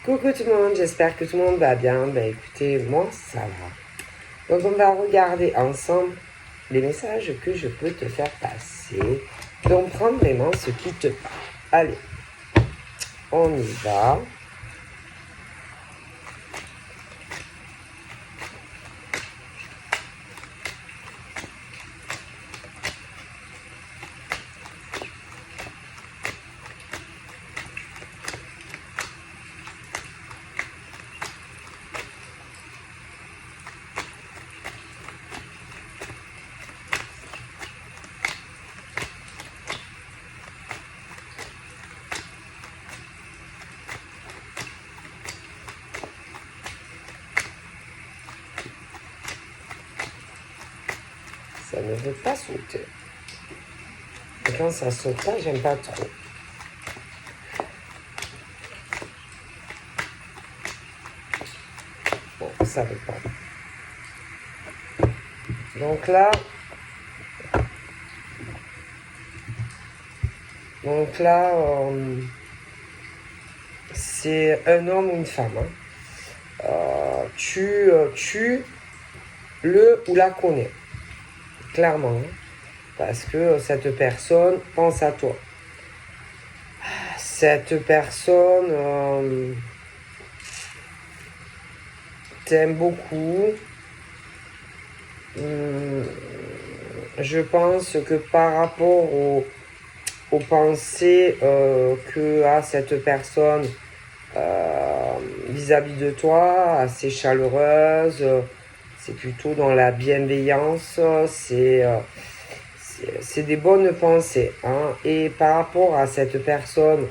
Coucou tout le monde, j'espère que tout le monde va bien. Ben écoutez, moi ça va. Donc on va regarder ensemble les messages que je peux te faire passer. Donc prends vraiment ce qui te parle. Allez, on y va. Ça ne veut pas sauter. Et quand ça saute pas, j'aime pas trop. Bon, ça veut pas. Donc là, c'est un homme ou une femme. Hein. Tu le ou la connais, clairement. Hein. Parce que cette personne pense à toi. Cette personne t'aime beaucoup. Je pense que par rapport aux pensées que a cette personne vis-à-vis de toi, assez chaleureuse, c'est plutôt dans la bienveillance, c'est des bonnes pensées. Hein. Et par rapport à cette personne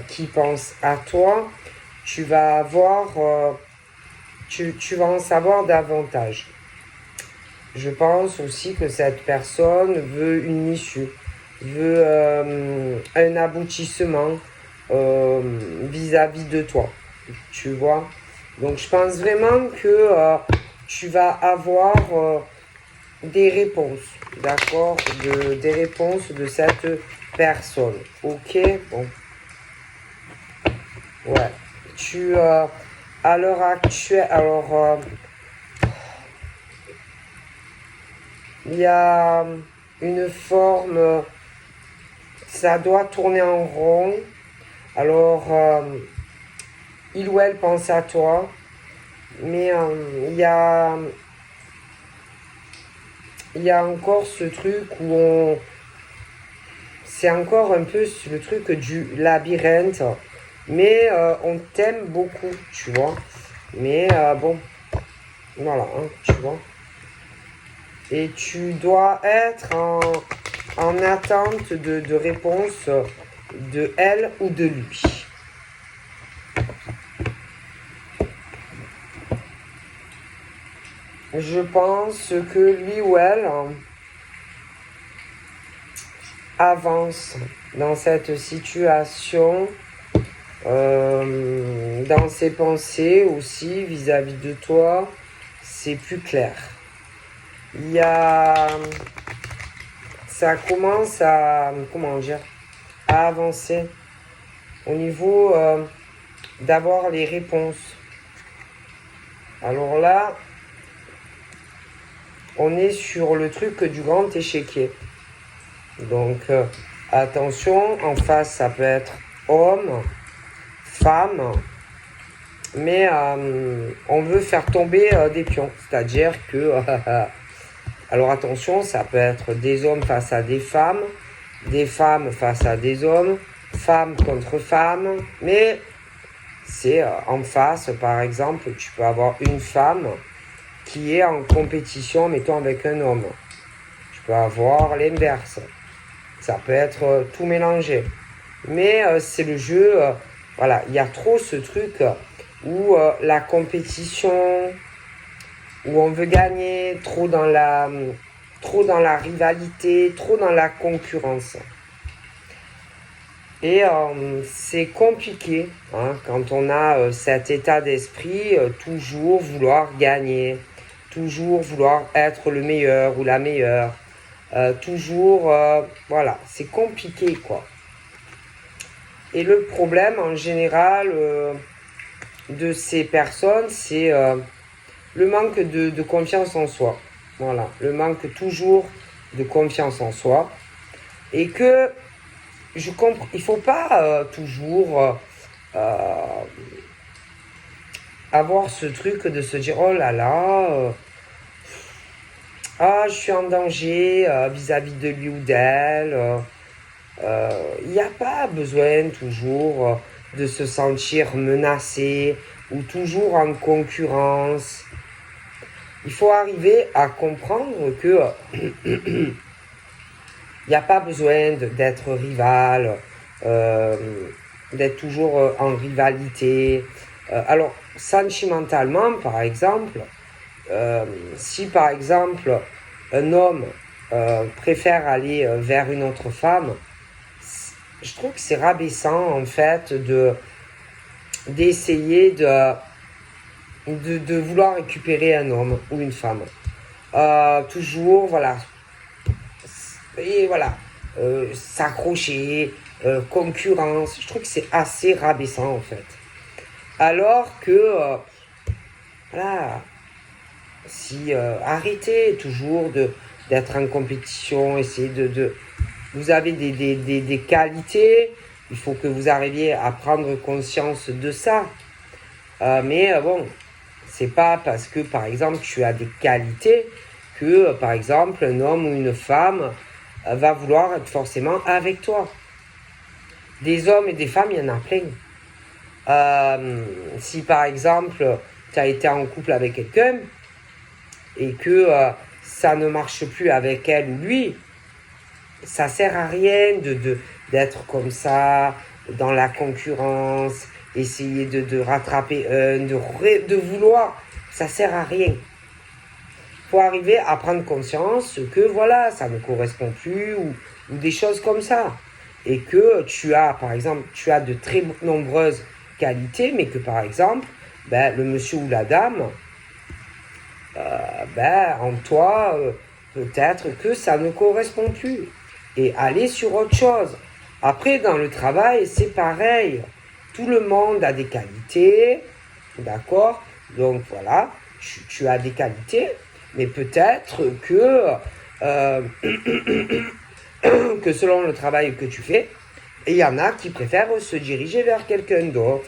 qui pense à toi, tu vas tu vas en savoir davantage. Je pense aussi que cette personne veut une issue, veut un aboutissement vis-à-vis de toi, tu vois. Donc je pense vraiment que tu vas avoir des réponses, d'accord, des réponses de cette personne, ok, bon, ouais, à l'heure actuelle, alors, il y a une forme, ça doit tourner en rond, alors, il ou elle pense à toi, mais il y a encore ce truc où c'est encore un peu le truc du labyrinthe, mais on t'aime beaucoup, tu vois. Mais bon, voilà, hein, tu vois. Et tu dois être en attente de réponse de elle ou de lui. Je pense que lui ou elle avance dans cette situation, dans ses pensées aussi vis-à-vis de toi, c'est plus clair. Il y a, ça commence à, comment dire, à avancer au niveau d'avoir les réponses. Alors là, on est sur le truc du grand échiquier. Donc, attention, en face, ça peut être homme, femme, mais on veut faire tomber des pions. C'est-à-dire que, alors attention, ça peut être des hommes face à des femmes face à des hommes, femmes contre femmes, mais c'est en face, par exemple, tu peux avoir une femme qui est en compétition, mettons, avec un homme. Tu peux avoir l'inverse. Ça peut être tout mélangé. Mais c'est le jeu, voilà, il y a trop ce truc où la compétition, où on veut gagner, trop dans la rivalité, trop dans la concurrence. Et c'est compliqué hein, quand on a cet état d'esprit, toujours vouloir gagner, toujours vouloir être le meilleur ou la meilleure, toujours, voilà, c'est compliqué quoi. Et le problème en général, de ces personnes, c'est le manque de confiance en soi. Voilà, le manque toujours de confiance en soi. Et que je comprends, il ne faut pas toujours avoir ce truc de se dire oh là là, je suis en danger vis-à-vis de lui ou d'elle. Il n'y a pas besoin toujours de se sentir menacé ou toujours en concurrence. Il faut arriver à comprendre que il n'y a pas besoin d'être rival, d'être toujours en rivalité. Alors, sentimentalement, par exemple, si par exemple un homme préfère aller vers une autre femme, je trouve que c'est rabaissant en fait d'essayer de vouloir récupérer un homme ou une femme. Toujours, voilà. Et voilà. S'accrocher, concurrence. Je trouve que c'est assez rabaissant en fait. Alors que, voilà, si arrêtez toujours d'être en compétition, essayez vous avez des qualités, il faut que vous arriviez à prendre conscience de ça. Mais bon, c'est pas parce que par exemple tu as des qualités que par exemple un homme ou une femme va vouloir être forcément avec toi. Des hommes et des femmes, il y en a plein. Si par exemple tu as été en couple avec quelqu'un et que ça ne marche plus avec elle ou lui, ça sert à rien d'être comme ça, dans la concurrence, essayer de rattraper un, de vouloir, ça sert à rien. Il faut arriver à prendre conscience que voilà, ça ne correspond plus ou des choses comme ça. Et que tu as, par exemple, tu as de très nombreuses qualités, mais que par exemple, le monsieur ou la dame, en toi, peut-être que ça ne correspond plus. Et aller sur autre chose. Après, dans le travail, c'est pareil. Tout le monde a des qualités, d'accord? Donc voilà, tu as des qualités, mais peut-être que, que selon le travail que tu fais, il y en a qui préfèrent se diriger vers quelqu'un d'autre.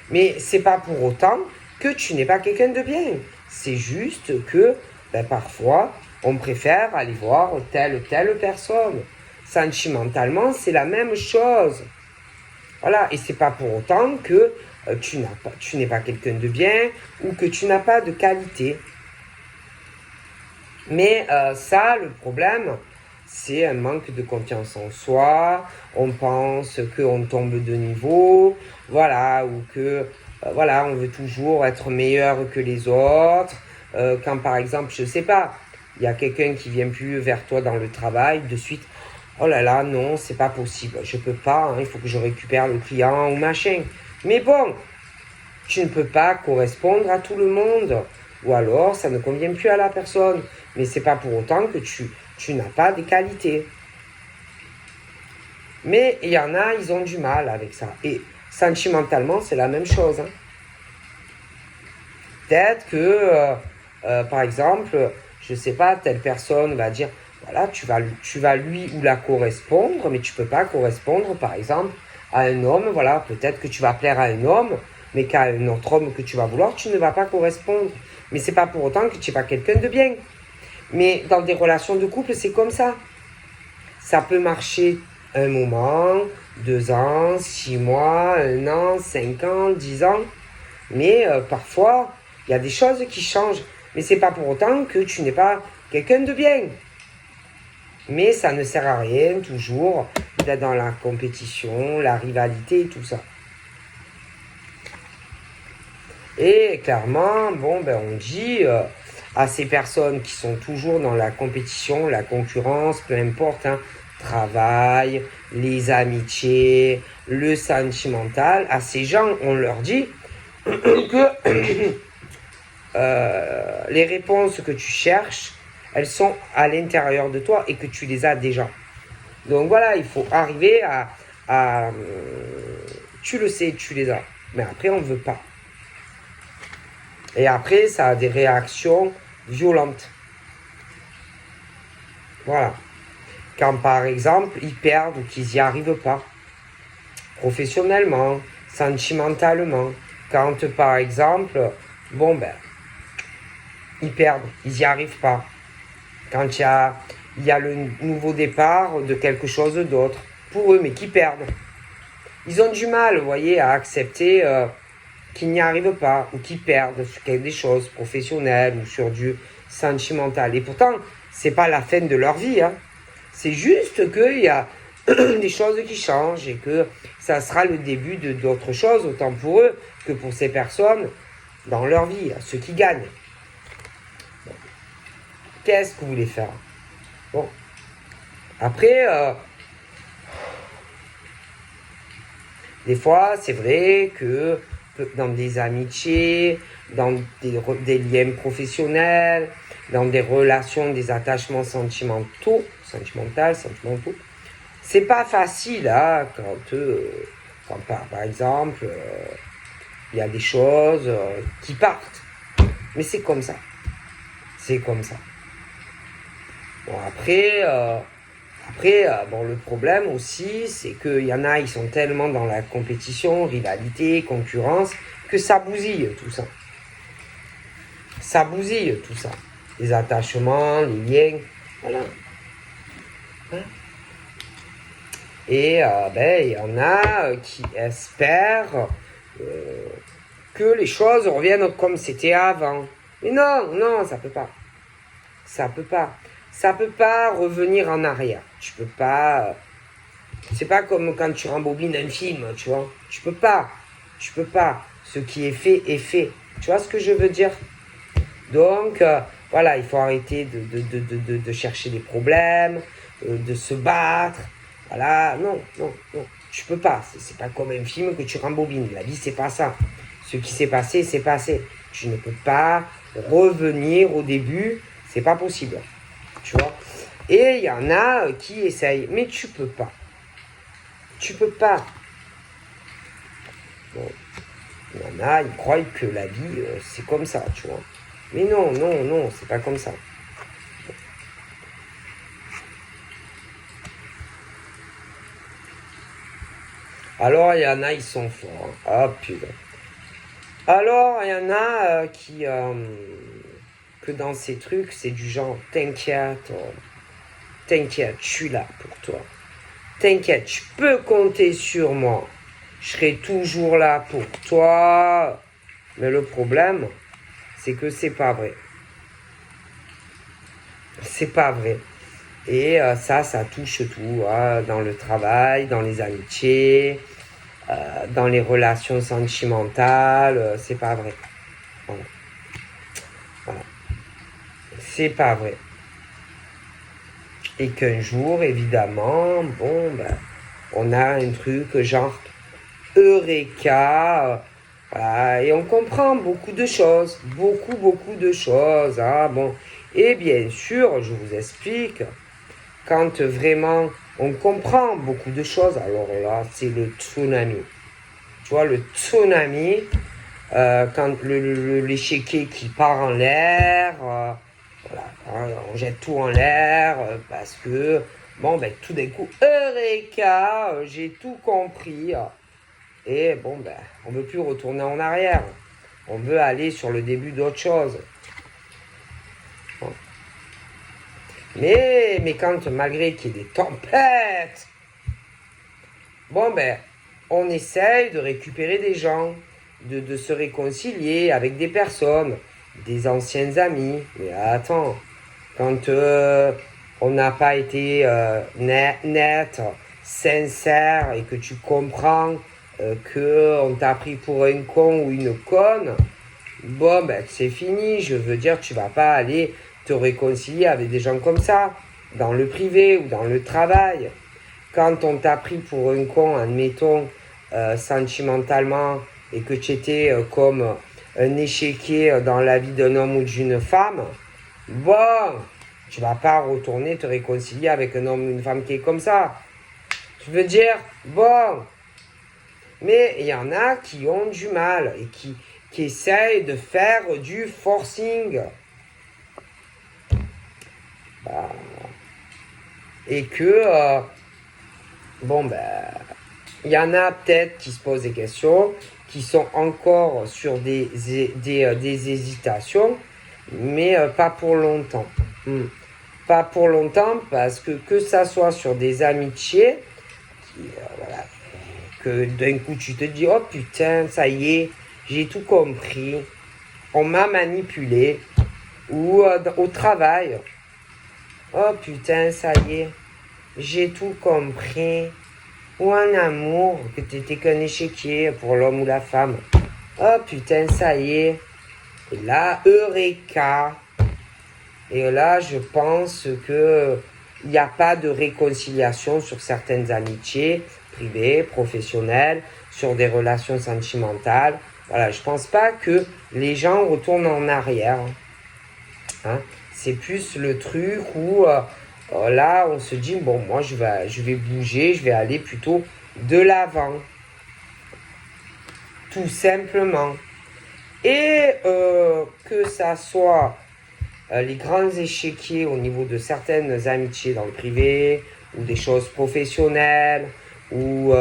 Mais c'est pas pour autant que tu n'es pas quelqu'un de bien. C'est juste que parfois, on préfère aller voir telle ou telle personne. Sentimentalement, c'est la même chose. Voilà, et c'est pas pour autant que tu n'es pas quelqu'un de bien ou que tu n'as pas de qualité. Mais ça, le problème, c'est un manque de confiance en soi. On pense qu'on tombe de niveau, voilà, ou que voilà, on veut toujours être meilleur que les autres. Quand par exemple, je sais pas, il y a quelqu'un qui vient plus vers toi dans le travail, de suite, oh là là, non, c'est pas possible, je peux pas, hein, il faut que je récupère le client ou machin. Mais bon, tu ne peux pas correspondre à tout le monde, ou alors ça ne convient plus à la personne. Mais c'est pas pour autant que tu n'as pas des qualités. Mais il y en a, ils ont du mal avec ça. Et sentimentalement, c'est la même chose. Hein. Peut-être que, par exemple, je sais pas, telle personne va dire, voilà, tu vas lui ou la correspondre, mais tu peux pas correspondre, par exemple, à un homme. Voilà, peut-être que tu vas plaire à un homme, mais qu'à un autre homme que tu vas vouloir, tu ne vas pas correspondre. Mais c'est pas pour autant que tu n'es pas quelqu'un de bien. Mais dans des relations de couple, c'est comme ça. Ça peut marcher un moment, 2 ans, 6 mois, 1 an, 5 ans, 10 ans. Mais parfois, il y a des choses qui changent. Mais c'est pas pour autant que tu n'es pas quelqu'un de bien. Mais ça ne sert à rien toujours d'être dans la compétition, la rivalité et tout ça. Et clairement, on dit à ces personnes qui sont toujours dans la compétition, la concurrence, peu importe, hein, travail, les amitiés, le sentimental, à ces gens, on leur dit que les réponses que tu cherches, elles sont à l'intérieur de toi et que tu les as déjà. Donc voilà, il faut arriver à tu le sais, tu les as. Mais après, on ne veut pas. Et après, ça a des réactions violentes. Voilà. Quand par exemple, ils perdent ou qu'ils n'y arrivent pas, professionnellement, sentimentalement. Quand par exemple, ils perdent, ils n'y arrivent pas. Quand il y a le nouveau départ de quelque chose d'autre, pour eux, mais qui perdent. Ils ont du mal, vous voyez, à accepter qu'ils n'y arrivent pas ou qu'ils perdent sur des choses professionnelles ou sur du sentimental. Et pourtant, c'est pas la fin de leur vie. Hein. C'est juste qu'il y a des choses qui changent et que ça sera le début d'autres choses, autant pour eux que pour ces personnes dans leur vie, ceux qui gagnent. Bon. Qu'est-ce que vous voulez faire? Bon. Après, des fois, c'est vrai que dans des amitiés, dans des liens professionnels, dans des relations, des attachements sentimentaux, c'est pas facile hein, quand par exemple, il y a des choses qui partent. Mais c'est comme ça. C'est comme ça. Bon, après, le problème aussi, c'est qu'il y en a, ils sont tellement dans la compétition, rivalité, concurrence, que ça bousille tout ça. Ça bousille tout ça. Les attachements, les liens, voilà. Hein? Et il y en a qui espèrent que les choses reviennent comme c'était avant. Mais non, ça peut pas. Ça peut pas. Ça peut pas revenir en arrière. Tu peux pas. C'est pas comme quand tu rembobines un film, tu vois. Tu peux pas. Ce qui est fait est fait. Tu vois ce que je veux dire? Donc, voilà, il faut arrêter de chercher des problèmes, de se battre. Voilà, non. Tu peux pas. C'est pas comme un film que tu rembobines. La vie, c'est pas ça. Ce qui s'est passé, c'est passé. Tu ne peux pas revenir au début. C'est pas possible. Tu vois? Et il y en a qui essayent. Mais tu peux pas. Tu peux pas. Bon. Il y en a, ils croient que la vie, c'est comme ça, tu vois. Mais non, c'est pas comme ça. Alors, il y en a, ils sont forts. Hein. Ah, putain. Alors, il y en a que dans ces trucs, c'est du genre, t'inquiète, je suis là pour toi. T'inquiète, tu peux compter sur moi. Je serai toujours là pour toi. Mais le problème, c'est que c'est pas vrai. C'est pas vrai. Et ça touche tout. Hein, dans le travail, dans les amitiés, dans les relations sentimentales. C'est pas vrai. Voilà. C'est pas vrai. Et qu'un jour, évidemment, on a un truc genre Eureka. Voilà, et on comprend beaucoup de choses. Beaucoup de choses. Hein, bon. Et bien sûr, je vous explique, quand vraiment on comprend beaucoup de choses, alors là, c'est le tsunami. Tu vois, le tsunami, quand l'échiquier qui part en l'air, voilà, hein, on jette tout en l'air parce que, tout d'un coup, Eureka, j'ai tout compris. Et on ne veut plus retourner en arrière. On veut aller sur le début d'autre chose. Bon. Mais quand, malgré qu'il y ait des tempêtes, on essaye de récupérer des gens, de se réconcilier avec des personnes, des anciens amis. Mais attends, quand on n'a pas été net, sincère et que tu comprends qu'on t'a pris pour un con ou une conne, c'est fini. Je veux dire, tu vas pas aller te réconcilier avec des gens comme ça, dans le privé ou dans le travail. Quand on t'a pris pour un con, admettons, sentimentalement, et que tu étais comme un échiquier dans la vie d'un homme ou d'une femme, tu vas pas retourner te réconcilier avec un homme ou une femme qui est comme ça. Tu veux dire, mais il y en a qui ont du mal et qui essaye de faire du forcing. Et que, il y en a peut-être qui se posent des questions, qui sont encore sur des hésitations, mais pas pour longtemps. Pas pour longtemps, parce que ça soit sur des amitiés, voilà, que d'un coup tu te dis, oh putain, ça y est, j'ai tout compris, on m'a manipulé, ou au travail, oh putain, ça y est, j'ai tout compris, ou en amour, que t'étais qu'un échiquier pour l'homme ou la femme, oh putain, ça y est, et là, Eureka. Et là, je pense que il n'y a pas de réconciliation sur certaines amitiés privées, professionnelles, sur des relations sentimentales. Voilà, je pense pas que les gens retournent en arrière. Hein. C'est plus le truc où là, on se dit, bon, moi, je vais bouger, je vais aller plutôt de l'avant. Tout simplement. Et que ça soit les grands échiquiers au niveau de certaines amitiés dans le privé, ou des choses professionnelles, ou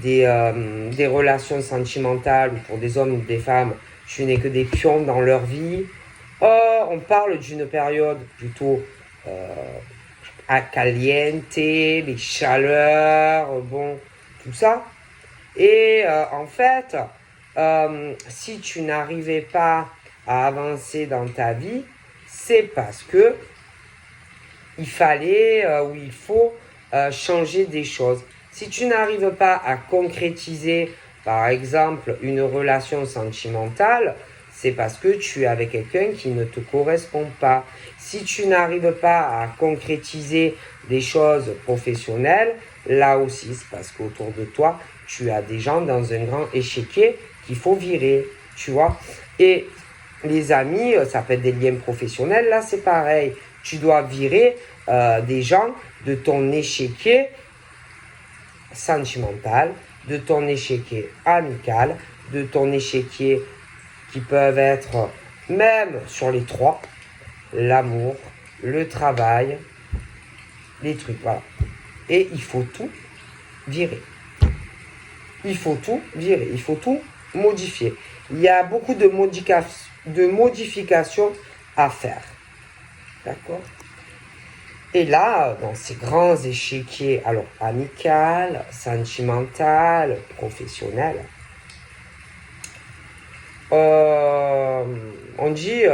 des relations sentimentales, ou pour des hommes ou des femmes, tu n'es que des pions dans leur vie. On parle d'une période plutôt à caliente, les chaleurs, bon, tout ça. Et en fait, si tu n'arrivais pas à avancer dans ta vie, c'est parce que il fallait ou il faut changer des choses. Si tu n'arrives pas à concrétiser, par exemple, une relation sentimentale, c'est parce que tu es avec quelqu'un qui ne te correspond pas. Si tu n'arrives pas à concrétiser des choses professionnelles, là aussi, c'est parce qu'autour de toi, tu as des gens dans un grand échiquier qu'il faut virer, tu vois. Et les amis, ça peut être des liens professionnels, là c'est pareil. Tu dois virer des gens de ton échiquier sentimental, de ton échiquier amical, de ton échiquier qui peuvent être même sur les trois, l'amour, le travail, les trucs, voilà. Et il faut tout virer. Il faut tout virer, il faut tout modifier. Il y a beaucoup de modifications à faire. D'accord? Et là, dans ces grands échiquiers, alors amical, sentimental, professionnel, on dit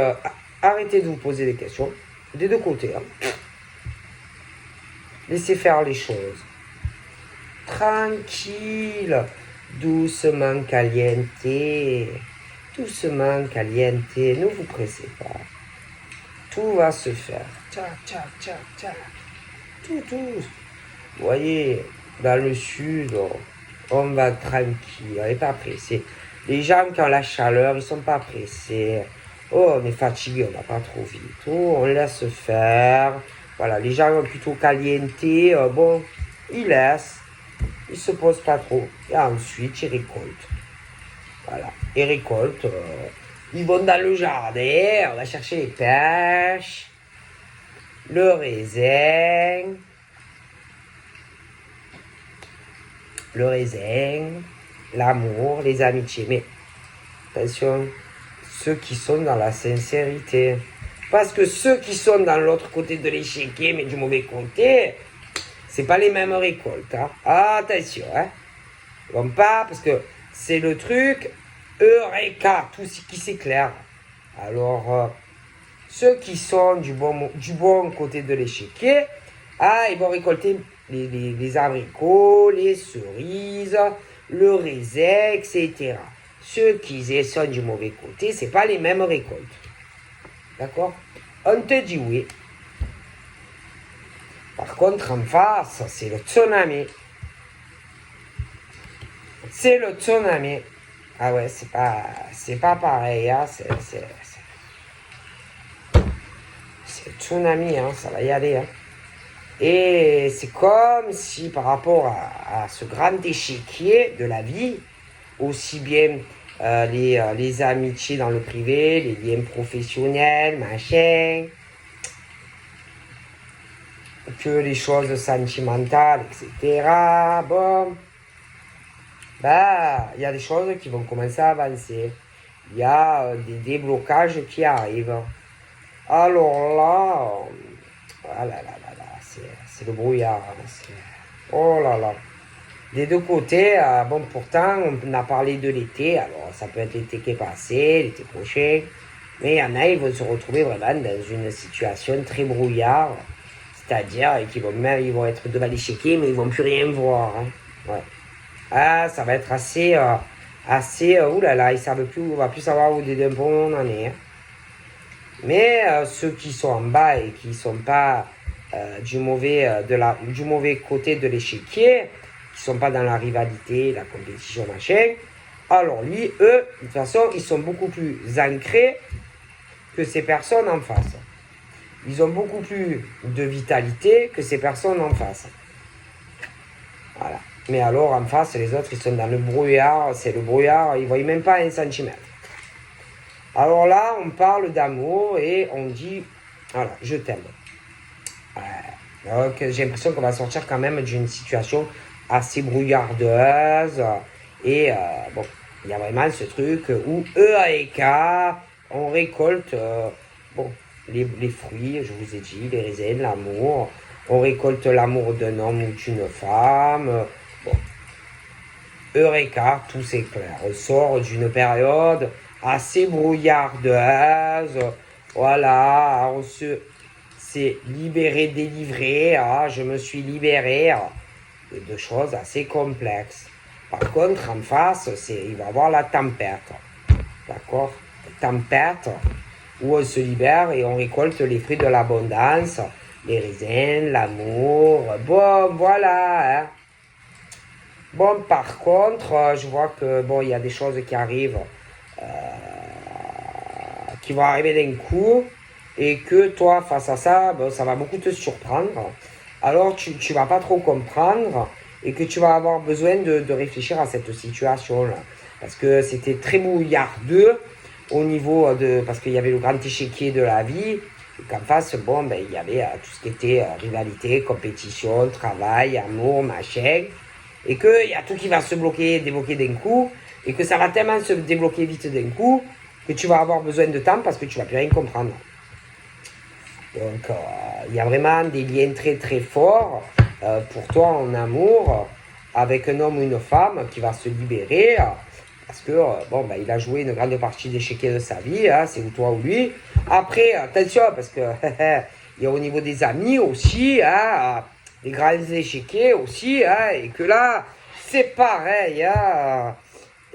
arrêtez de vous poser des questions, des deux côtés. Hein. Laissez faire les choses. Tranquille, doucement caliente, doucement caliente, ne vous pressez pas. Tout va se faire. Tchac, tchac, tchac, tchac. Tout. Vous voyez, dans le sud, on va tranquille, on n'est pas pressé. Les gens qui ont la chaleur, ils ne sont pas pressés. Oh, on est fatigué, on va pas trop vite. Oh, on laisse faire. Voilà, les gens plutôt caliente, bon, ils laissent. Ils ne se posent pas trop. Et ensuite, ils récoltent. Voilà, ils récoltent. Ils vont dans le jardin, on va chercher les pêches, le raisin, l'amour, les amitiés. Mais attention, ceux qui sont dans la sincérité. Parce que ceux qui sont dans l'autre côté de l'échiquier, mais du mauvais côté, c'est pas les mêmes récoltes. Hein. Attention, hein. Bon, pas, parce que c'est le truc, Eureka, tout ce qui s'éclaire. Alors, ceux qui sont du bon côté de l'échiquier, ils vont récolter les abricots, les cerises, le raisin, etc. Ceux qui sont du mauvais côté, c'est pas les mêmes récoltes. D'accord? On te dit oui. Par contre, en face, c'est le tsunami. C'est le tsunami. Ah ouais, c'est pas pareil, hein. C'est le tsunami, hein, ça va y aller. Hein. Et c'est comme si par rapport à ce grand échiquier de la vie, aussi bien les amitiés dans le privé, les liens professionnels, machin, que les choses sentimentales, etc. Bon, bah, il y a des choses qui vont commencer à avancer. Il y a des déblocages qui arrivent. Alors là, ah là là là là, c'est le brouillard. Oh là là. Des deux côtés, bon, pourtant, on a parlé de l'été. Alors, ça peut être l'été qui est passé, l'été prochain. Mais il y en a, ils vont se retrouver vraiment dans une situation très brouillard. C'est-à-dire qu'ils ils vont être devant l'échiquier, mais ils vont plus rien voir. Hein. Ouais. Ah, ça va être assez, oulala, ils savent plus, on va plus savoir où des impôts on en est. Hein. Mais ceux qui sont en bas et qui ne sont pas du mauvais côté de l'échiquier, qui ne sont pas dans la rivalité, la compétition, machin, alors lui, eux, de toute façon, ils sont beaucoup plus ancrés que ces personnes en face. Ils ont beaucoup plus de vitalité que ces personnes en face. Voilà. Mais alors, en face, les autres, ils sont dans le brouillard. C'est le brouillard, ils ne voient même pas un centimètre. Alors là, on parle d'amour et on dit, voilà, je t'aime. Donc, j'ai l'impression qu'on va sortir quand même d'une situation assez brouillardeuse. Et bon, il y a vraiment ce truc où EAEK, on récolte bon, les fruits, je vous ai dit, les raisins, l'amour. On récolte l'amour d'un homme ou d'une femme. Bon. Eureka, tout c'est clair. On sort d'une période assez brouillardeuse. Voilà, on s'est libéré, délivré. Ah, je me suis libéré de choses assez complexes. Par contre, en face, il va y avoir la tempête. D'accord? Tempête où on se libère et on récolte les fruits de l'abondance, les raisins, l'amour. Bon, voilà. Hein. Bon, par contre, je vois que bon, il y a des choses qui arrivent, qui vont arriver d'un coup, et que toi, face à ça, bon, ça va beaucoup te surprendre. Alors, tu ne vas pas trop comprendre, et que tu vas avoir besoin de réfléchir à cette situation-là. Parce que c'était très bouillardeux au niveau de... Parce qu'il y avait le grand échiquier de la vie, et qu'en face, bon, ben, il y avait tout ce qui était rivalité, compétition, travail, amour, machin. Et qu'il y a tout qui va se débloquer d'un coup, et que ça va tellement se débloquer vite d'un coup, que tu vas avoir besoin de temps parce que tu ne vas plus rien comprendre. Donc, il y a vraiment des liens très très forts pour toi en amour, avec un homme ou une femme qui va se libérer, parce que, bon, ben, il a joué une grande partie d'échiquier de sa vie, hein, c'est ou toi ou lui. Après, attention, parce que il y a au niveau des amis aussi, hein, des grands échiquiers aussi, hein, et que là, c'est pareil. Hein,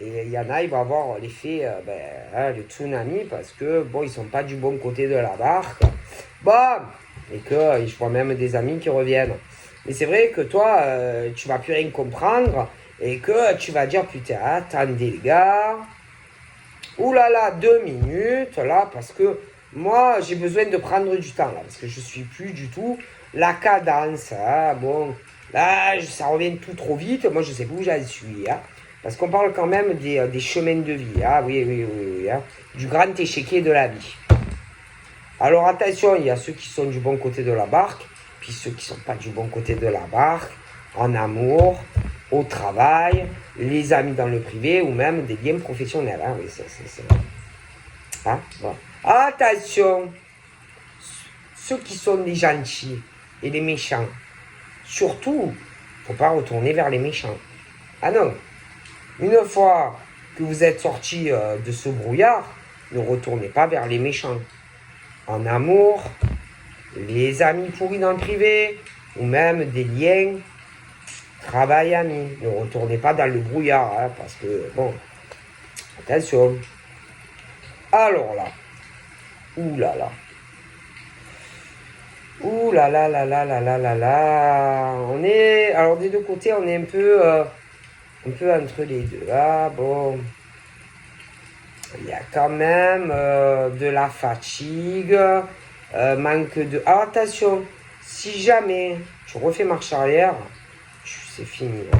et il y en a, il va avoir l'effet le tsunami parce que, bon, ils sont pas du bon côté de la barque. Bon, et que je vois même des amis qui reviennent. Mais c'est vrai que toi, tu vas plus rien comprendre et que tu vas dire, putain, attendez les gars, oulala, 2 minutes, là, parce que moi, j'ai besoin de prendre du temps, là, parce que je suis plus du tout la cadence, hein, bon, là, ça revient tout trop vite, moi, je sais plus où j'en suis, hein, parce qu'on parle quand même des chemins de vie, hein, oui, hein, du grand échiquier de la vie. Alors, attention, il y a ceux qui sont du bon côté de la barque, puis ceux qui ne sont pas du bon côté de la barque, en amour, au travail, les amis dans le privé, ou même des liens professionnels, hein, oui, c'est... Hein, bon. Attention, ceux qui sont les gentils et les méchants, surtout, il ne faut pas retourner vers les méchants. Ah non, une fois que vous êtes sorti de ce brouillard, ne retournez pas vers les méchants. En amour, les amis pourris dans le privé, ou même des liens, travail, amis. Ne retournez pas dans le brouillard, hein, parce que, bon, attention. Alors là, oulala. Ouh là là là là là là là là. On est... Alors des deux côtés, on est un peu entre les deux. Ah bon. Il y a quand même de la fatigue, manque de... Ah, attention, si jamais tu refais marche arrière, c'est fini. Là,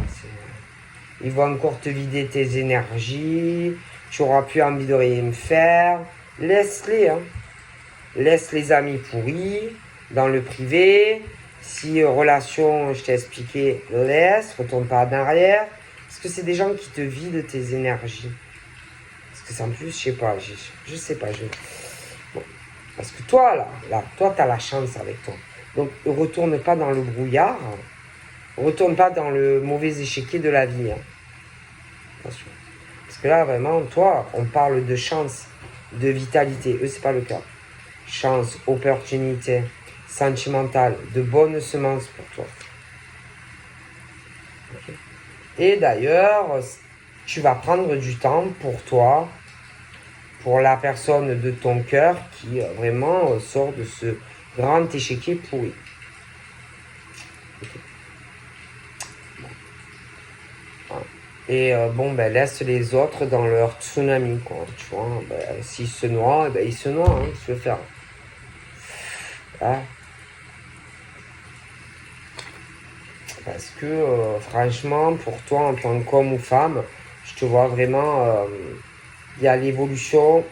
ils vont encore te vider tes énergies, tu n'auras plus envie de rien faire. Laisse-les. Hein. Laisse les amis pourris dans le privé. Si relation, je t'ai expliqué, laisse, retourne pas en arrière. Parce que c'est des gens qui te vident tes énergies. Parce que c'est en plus, je sais pas, je sais pas. Bon. Parce que toi, toi, tu as la chance avec toi. Donc, retourne pas dans le brouillard. Retourne pas dans le mauvais échiquier de la vie. Hein. Attention. Parce que là, vraiment, toi, on parle de chance, de vitalité. Eux, c'est pas le cas. Chance, opportunité, sentimentale, de bonnes semences pour toi. Okay. Et d'ailleurs, tu vas prendre du temps pour toi, pour la personne de ton cœur qui vraiment sort de ce grand échiquier pourri. Okay. Et bon, ben, laisse les autres dans leur tsunami, quoi. Tu vois, ben, s'ils se noient, ben, ils se noient, hein, je veux faire. Hein? Parce que, franchement, pour toi, en tant qu'homme ou femme, je te vois vraiment, il y a l'évolution,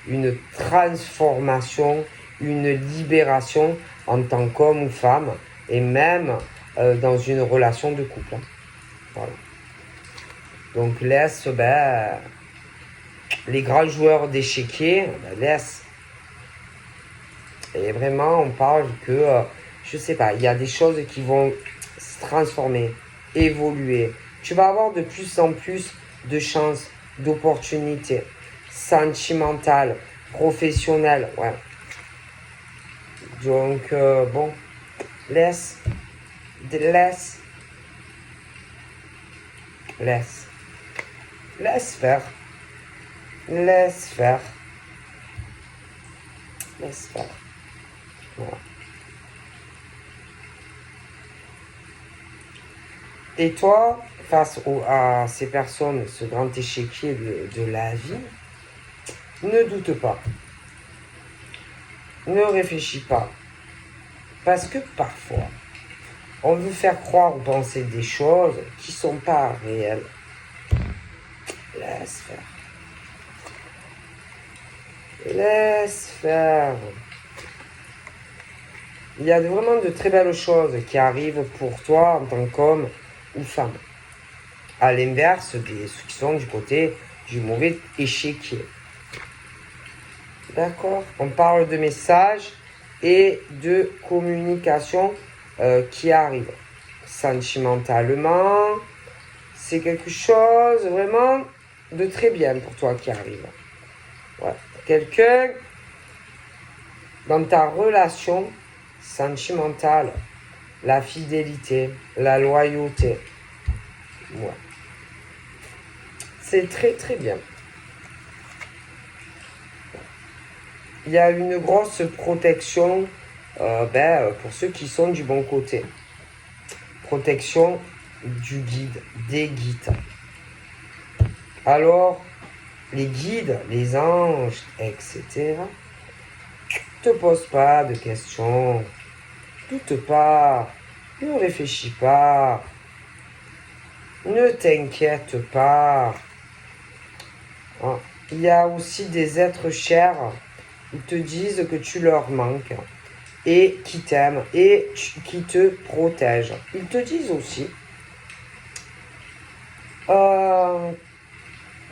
une transformation, une libération en tant qu'homme ou femme, et même dans une relation de couple. Hein. Voilà. Donc laisse les grands joueurs d'échiquier, laisse. Et vraiment, on parle que, je sais pas, il y a des choses qui vont se transformer, évoluer. Tu vas avoir de plus en plus de chances, d'opportunités sentimentales, professionnelles. Ouais. Donc, bon, laisse. Laisse faire. Laisse faire. Laisse faire. Voilà. Et toi, face à ces personnes, ce grand échiquier de la vie, ne doute pas. Ne réfléchis pas. Parce que parfois, on veut faire croire ou penser des choses qui ne sont pas réelles. Laisse faire. Laisse faire. Il y a vraiment de très belles choses qui arrivent pour toi en tant qu'homme ou femme. À l'inverse de ceux qui sont du côté du mauvais échiquier. D'accord? On parle de messages et de communication qui arrivent. Sentimentalement, c'est quelque chose vraiment de très bien pour toi qui arrive. Ouais. Quelqu'un dans ta relation sentimentale, la fidélité, la loyauté. Ouais. C'est très très bien. Il y a une grosse protection pour ceux qui sont du bon côté. Protection du guide, des guides. Alors, les guides, les anges, etc., ne te pose pas de questions. Doute pas. Ne réfléchis pas. Ne t'inquiète pas. Il y a aussi des êtres chers qui te disent que tu leur manques et qui t'aiment et qui te protègent. Ils te disent aussi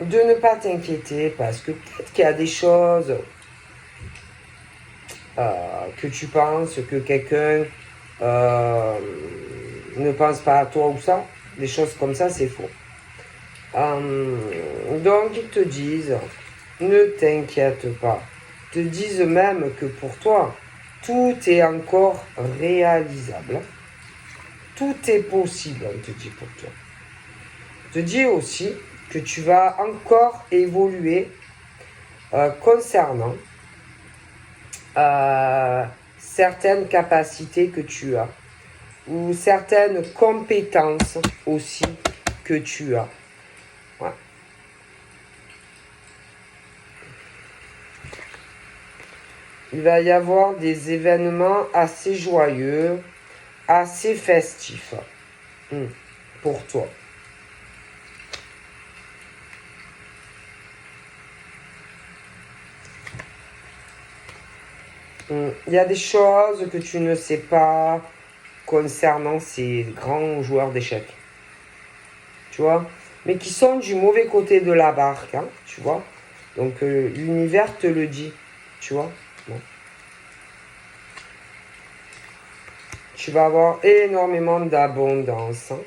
de ne pas t'inquiéter parce que peut-être qu'il y a des choses que tu penses que quelqu'un ne pense pas à toi ou ça. Des choses comme ça, c'est faux. Donc, ils te disent, ne t'inquiète pas. Ils te disent même que pour toi, tout est encore réalisable. Tout est possible, on te dit pour toi. On te dit aussi que tu vas encore évoluer concernant certaines capacités que tu as ou certaines compétences aussi que tu as. Ouais. Il va y avoir des événements assez joyeux, assez festifs pour toi. Il y a des choses que tu ne sais pas concernant ces grands joueurs d'échecs. Tu vois? Mais qui sont du mauvais côté de la barque, hein, tu vois? Donc l'univers te le dit, tu vois? Bon. Tu vas avoir énormément d'abondance. Hein.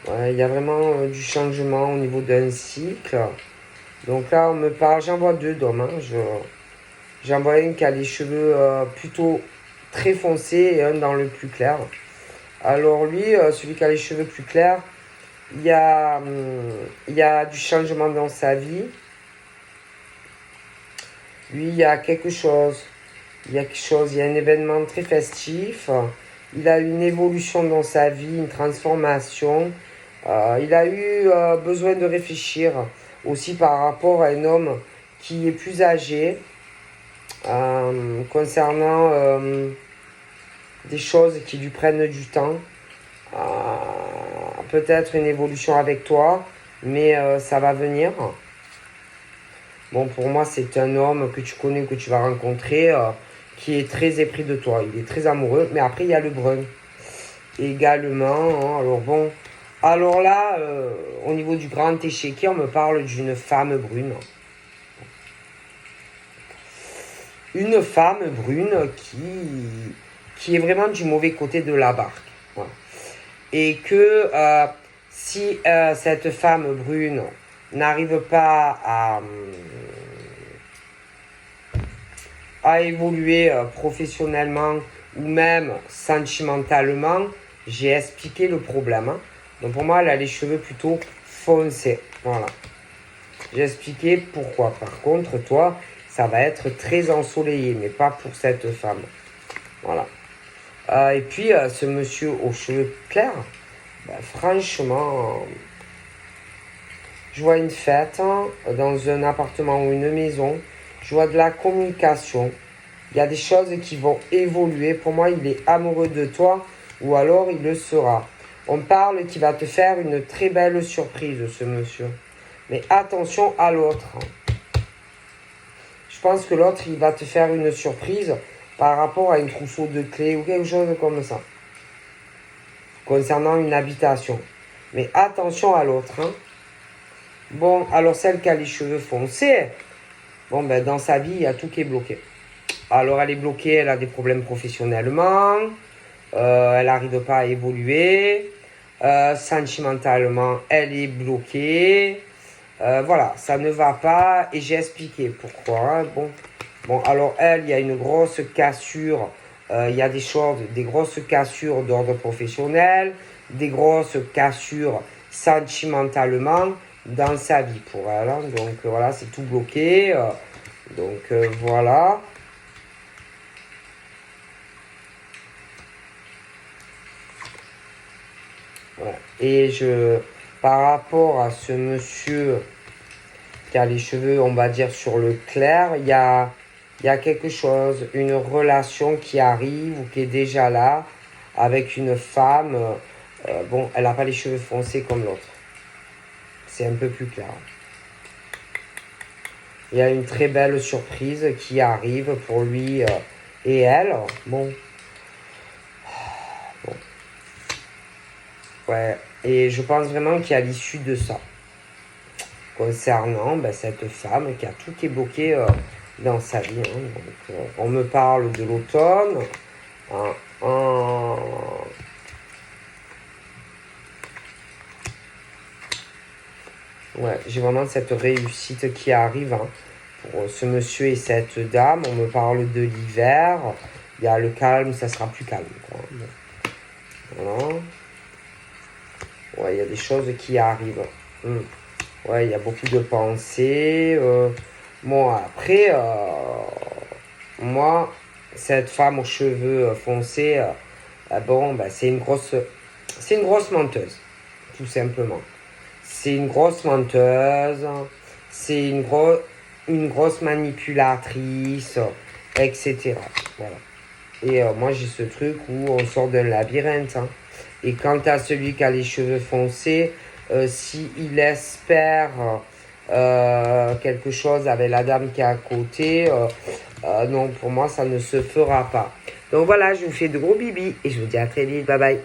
Ouais, il y a vraiment du changement au niveau d'un cycle. Donc là, on me parle, j'en vois deux d'hommes. Hein. J'en vois un qui a les cheveux plutôt très foncés et un dans le plus clair. Alors lui, celui qui a les cheveux plus clairs, il y a du changement dans sa vie. Lui, il y a quelque chose. Il y a un événement très festif. Il a une évolution dans sa vie, une transformation. Il a eu besoin de réfléchir aussi par rapport à un homme qui est plus âgé concernant des choses qui lui prennent du temps. Peut-être une évolution avec toi, mais ça va venir. Bon, pour moi, c'est un homme que tu connais, que tu vas rencontrer, qui est très épris de toi. Il est très amoureux, mais après, il y a le brun également. Hein. Alors bon, alors là, au niveau du grand échiquier, on me parle d'une femme brune. Une femme brune qui est vraiment du mauvais côté de la barque. Voilà. Et que si cette femme brune n'arrive pas à évoluer professionnellement ou même sentimentalement, j'ai expliqué le problème. Hein. Donc pour moi, elle a les cheveux plutôt foncés. Voilà. J'ai expliqué pourquoi. Par contre, toi, ça va être très ensoleillé, mais pas pour cette femme. Voilà. Et puis, ce monsieur aux cheveux clairs, ben, franchement, je vois une fête hein, dans un appartement ou une maison. Je vois de la communication. Il y a des choses qui vont évoluer. Pour moi, il est amoureux de toi ou alors il le sera. On parle qu'il va te faire une très belle surprise, ce monsieur. Mais attention à l'autre. Je pense que l'autre, il va te faire une surprise par rapport à une trousseau de clés ou quelque chose comme ça. Concernant une habitation. Mais attention à l'autre. Hein. Bon, alors celle qui a les cheveux foncés, bon, ben, dans sa vie, il y a tout qui est bloqué. Alors elle est bloquée, elle a des problèmes professionnellement, elle n'arrive pas à évoluer, sentimentalement, elle est bloquée. Voilà, ça ne va pas et j'ai expliqué pourquoi. Hein. Bon, alors elle, il y a une grosse cassure, il y a des grosses cassures d'ordre professionnel, des grosses cassures sentimentalement dans sa vie pour elle. Hein. Donc voilà, c'est tout bloqué. Donc voilà. Voilà. Et par rapport à ce monsieur qui a les cheveux, on va dire, sur le clair, il y a quelque chose, une relation qui arrive ou qui est déjà là avec une femme. Bon, elle n'a pas les cheveux foncés comme l'autre. C'est un peu plus clair. Il y a une très belle surprise qui arrive pour lui et elle. Bon. Ouais, et je pense vraiment qu'il y a l'issue de ça. Concernant cette femme qui a tout qui est bloqué dans sa vie. Hein. Donc, on me parle de l'automne. Ouais, j'ai vraiment cette réussite qui arrive hein, pour ce monsieur et cette dame. On me parle de l'hiver. Il y a le calme, ça sera plus calme. Quoi. Voilà. Ouais, il y a des choses qui arrivent. Ouais, il y a beaucoup de pensées. Bon, après, moi, cette femme aux cheveux foncés, bon, c'est une grosse menteuse, tout simplement. C'est une grosse menteuse, c'est une grosse manipulatrice, etc. Voilà. Et moi, j'ai ce truc où on sort d'un labyrinthe. Hein. Et quant à celui qui a les cheveux foncés, s'il espère quelque chose avec la dame qui est à côté, non, pour moi, ça ne se fera pas. Donc voilà, je vous fais de gros bibis et je vous dis à très vite. Bye bye.